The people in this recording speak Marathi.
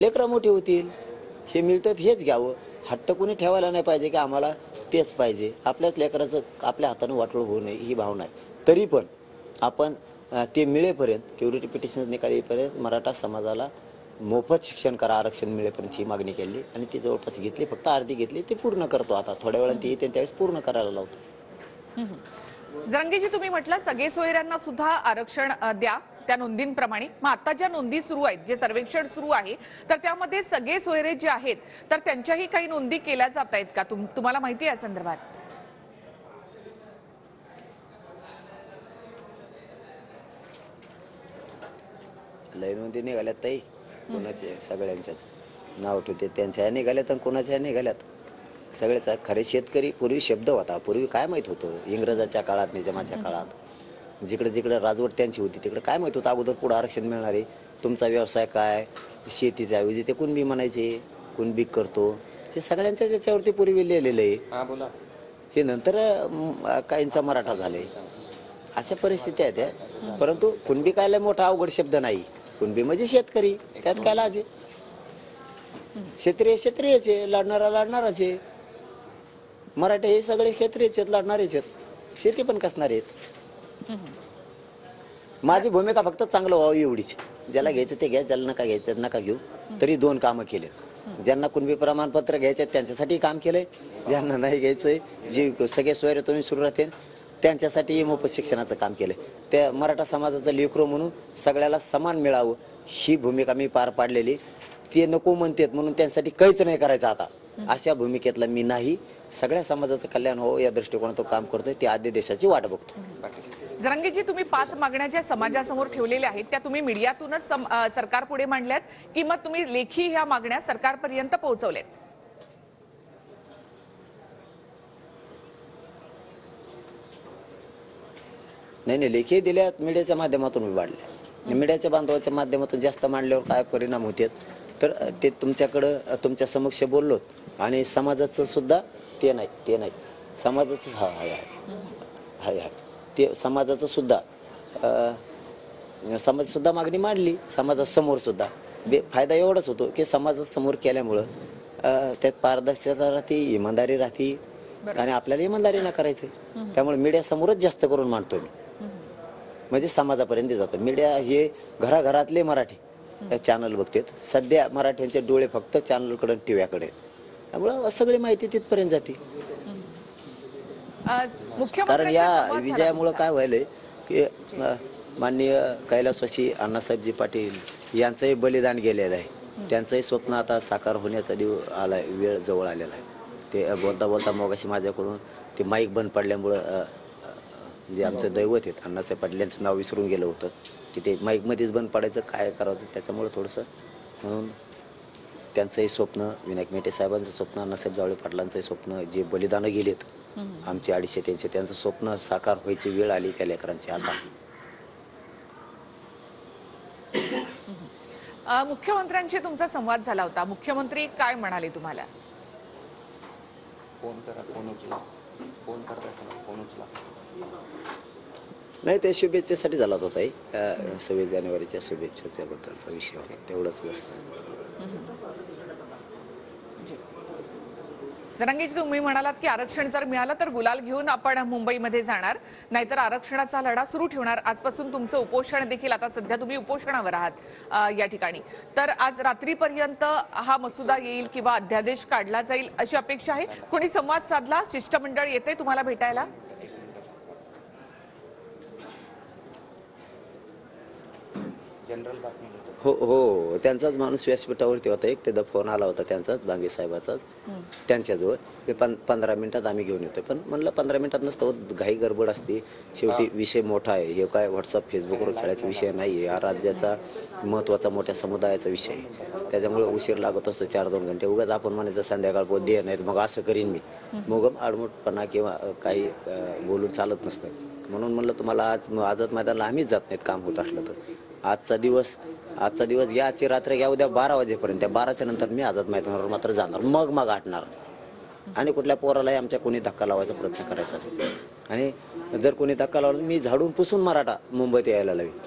लेकरं मोठी होतील, हे मिळतं हेच घ्यावं. हट्ट कोणी ठेवायला नाही पाहिजे की आम्हाला तेच पाहिजे. आपल्याच लेकराचं आपल्या हातानं वाटोळं होऊ नये ही भावना आहे. तरी पण आपण ते मिळेपर्यंत क्युरिटी पिटिशन निकाल येईपर्यंत मराठा समाजाला मोफत शिक्षण करा, आरक्षण मिळेपर्यंत ही मागणी केली आणि ती जवळपास घेतली. फक्त अर्धी घेतली. ते पूर्ण करतो आता. थोड्या वेळाने ती येते त्यावेळेस पूर्ण करायला लावतो. जरंगेजी, तुम्ही म्हटलं सगळे सोयऱ्यांना सुद्धा आरक्षण द्या त्या नोंदींप्रमाणे. मग आता ज्या नोंदी सुरू आहेत, जे सर्वेक्षण सुरू आहे, तर त्यामध्ये सगळे सोयरे जे आहेत तर त्यांच्याही काही नोंदी केल्या जात आहेत का? तुम्हाला माहिती आहे या संदर्भात? लय नोंदी निघाल्यात ताई, कोणाचे सगळ्यांच्याच नाव ठेवते त्यांच्या निघाल्यात आणि कोणाच्या निघाल्यात. सगळेच खरे शेतकरी पूर्वी शब्द होता. पूर्वी काय माहित होतं इंग्रजाच्या काळात, निजामाच्या काळात जिकडे जिकडे राजवट त्यांची होती तिकडे काय माहित होतं अगोदर पुढे आरक्षण मिळणार आहे. तुमचा व्यवसाय काय, शेतीचा ऐवजी ते कुणबी म्हणायचे, कुणबी करतो. हे सगळ्यांच्या त्याच्यावरती पूर्वी लिहिलेलं आहे. हे नंतर काहींचा मराठा झाले. अशा परिस्थिती आहेत त्या. परंतु कुणबी कायला मोठा अवघड शब्द नाही. कुणबी म्हणजे शेतकरी, त्यात काय लाज आहे. क्षत्रियचे लढणाराच आहे. मराठे हे सगळे क्षत्रियचे लढणारेच आहेत, शेती पण कसणारे आहेत. माझी भूमिका फक्त चांगलं व्हावं एवढीच. ज्याला घ्यायचं ते घ्या, ज्याला नका घ्यायचं नका घेऊ. तरी दोन कामं केले. ज्यांना कुणबी प्रमाणपत्र घ्यायचे त्यांच्यासाठी काम केलंय, ज्यांना नाही घ्यायचंय जे सगळे सोयरे सुरू राहतील त्यांच्यासाठी मोफत शिक्षणाचं काम केलंय. त्या मराठा समाजाचं लेकरू म्हणून सगळ्याला समान मिळावं ही भूमिका मी पार पाडलेली. ते नको म्हणतात म्हणून त्यांच्यासाठी काहीच नाही करायचं आता, अशा भूमिकेतला मी नाही. सगळ्या समाजाचं कल्याण हो या दृष्टिकोनातून काम करतोय. ते आद्य देशाची वाट बघतो. जरंगेजी, तुम्ही 5 मागण्या ज्या समाजासमोर ठेवलेल्या आहेत त्या तुम्ही मीडियातूनच सरकारपुढे मांडल्यात की मग तुम्ही लेखी ह्या मागण्या सरकारपर्यंत पोहोचवल्यात? नाही, लेखी दिल्यात, मीडियाच्या माध्यमातून मी मांडल्या. मीडियाच्या बांधवाच्या माध्यमातून जास्त मांडल्यावर काय परिणाम होतात तर ते तुमच्याकडं तुमच्या समक्ष बोललो आणि समाजाचं सुद्धा ते नाही समाजाचं हाय ते समाजाचं सुद्धा समाज सुद्धा मागणी मांडली. समाजासमोर सुद्धा फायदा एवढाच होतो की समाजासमोर केल्यामुळं त्यात पारदर्शकता राहते, इमानदारी राहते आणि आपल्याला इमानदारी ना करायचं. त्यामुळे मीडिया समोरच जास्त करून मांडतो मी, म्हणजे समाजापर्यंत जातं. मीडिया हे घराघरातले मराठी चॅनल बघतात. सध्या मराठ्यांचे डोळे फक्त चॅनलकडे टीव्हीकडे, त्यामुळं सगळी माहिती तिथपर्यंत जाते. कारण या विजयामुळं काय व्हायलंय की माननीय कैलासवासी अण्णासाहेबजी पाटील यांचंही बलिदान गेलेलं आहे. त्यांचंही स्वप्न आता साकार होण्याचा आलाय, वेळ जवळ आलेला आहे. ते बोलता बोलता मगाशी माझ्याकडून ते माईक बंद पडल्यामुळं जे आमचं दैवत आहेत अण्णासाहेब पाटील यांचं नाव विसरून गेलं होतं की ते माईकमध्येच बंद पडायचं, काय करायचं त्याच्यामुळे थोडंसं. म्हणून त्यांचंही स्वप्न, विनायक मेटे साहेबांचं स्वप्न, अण्णासाहेब जावळे पाटलांचंही स्वप्न, जे बलिदानं गेलेत आमचे 250 त्यांचं स्वप्न साकार व्हायची वेळ आली त्या लेकरांची आता. मुख्यमंत्र्यांशी तुमचा संवाद झाला होता. मुख्यमंत्री काय म्हणाले तुम्हाला? फोन करा, फोन उचला, फोन करता फोन उचला. नाही, ते शुभेच्छेसाठी झाला होता. 26 जानेवारीच्या शुभेच्छाच्या बद्दलचा विषय होता, तेवढंच बस. जरंगेजी, तुम्ही म्हणालात की आरक्षण जर मिळालं तर गुलाल घेऊन आपण मुंबईमध्ये जाणार, नाहीतर आरक्षणाचा लढा सुरू ठेवणार. आजपासून तुमचं उपोषण देखील, आता सध्या तुम्ही उपोषणावर आहात या ठिकाणी, तर आज रात्रीपर्यंत हा मसुदा येईल किंवा अध्यादेश काढला जाईल अशी अपेक्षा आहे. कोणी संवाद साधला? शिष्टमंडळ येते तुम्हाला भेटायला? जनरल बातमी हो, त्यांचाच माणूस व्यासपीठावरती होता. एक त्याचा फोन आला होता त्यांचाच, बांगे साहेबाचाच, त्यांच्याजवळ. ते 15 मिनिटात आम्ही घेऊन येतो. पण म्हणलं 15 मिनिटात नसतं, घाई गडबड असते. शेवटी विषय मोठा आहे. हे काय व्हॉट्सअप फेसबुकवर खेळायचा विषय नाही आहे. हा राज्याचा महत्त्वाचा मोठ्या समुदायाचा विषय आहे. त्याच्यामुळे उशीर लागत असतो 4-2 घंटे. उगाच आपण म्हणायचं संध्याकाळ पोत दे, नाही मग असं करीन मी. मग आडमुटपणा किंवा काही बोलून चालत नसतं. म्हणून म्हणलं तुम्हाला आझाद मैदानाला आम्हीच जात नाहीत काम होत असलं तर. आजचा दिवस घ्या, आजची रात्र घ्या, उद्या 12 वाजेपर्यंत. त्या 12च्या नंतर मी आझाद मैदानावर मात्र जाणार, मग हटणार नाही. आणि कुठल्या पोरालाही आमच्या कोणी धक्का लावायचा प्रयत्न करायचा. आणि जर कोणी धक्का लावला मी झाडून पुसून मराठा मुंबईत यायला लावेल.